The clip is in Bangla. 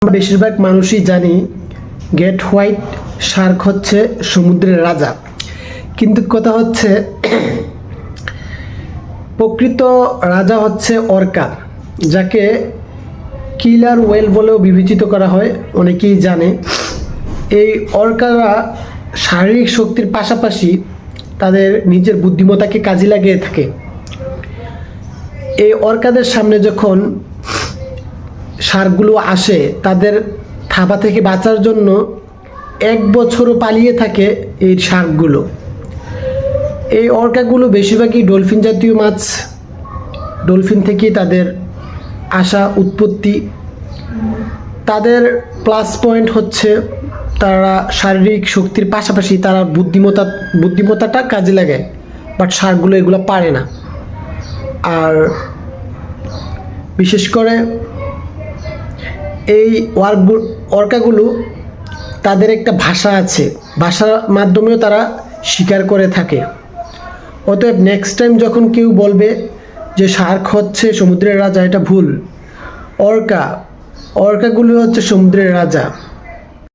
আমরা বেশিরভাগ মানুষই জানি গ্রেট হোয়াইট শার্ক হচ্ছে সমুদ্রের রাজা, কিন্তু কথা হচ্ছে প্রকৃত রাজা হচ্ছে অর্কা, যাকে কিলার ওয়েল বলেও বিবেচিত করা হয়। অনেকেই জানে এই অর্কারা শারীরিক শক্তির পাশাপাশি তাদের নিজের বুদ্ধিমত্তাকে কাজে লাগিয়ে থাকে। এই অর্কাদের সামনে যখন শার্কগুলো আসে, তাদের থাবা থেকে বাঁচার জন্য 1 বছরও পালিয়ে থাকে এই শার্কগুলো। এই অর্কাগুলো বেশিরভাগই ডলফিন জাতীয় মাছ, ডলফিন থেকেই তাদের আসা উৎপত্তি। তাদের প্লাস পয়েন্ট হচ্ছে তারা শারীরিক শক্তির পাশাপাশি তারা বুদ্ধিমত্তাটা কাজে লাগায়, বাট শার্কগুলো এগুলো পারে না। আর বিশেষ করে এই অর্কাগুলো তাদের একটা ভাষা আছে, ভাষার মাধ্যমেও তারা শিকার করে থাকে। অতএব নেক্সট টাইম যখন কেউ বলবে যে শার্ক হচ্ছে সমুদ্রের রাজা, এটা ভুল। অর্কাগুলো হচ্ছে সমুদ্রের রাজা।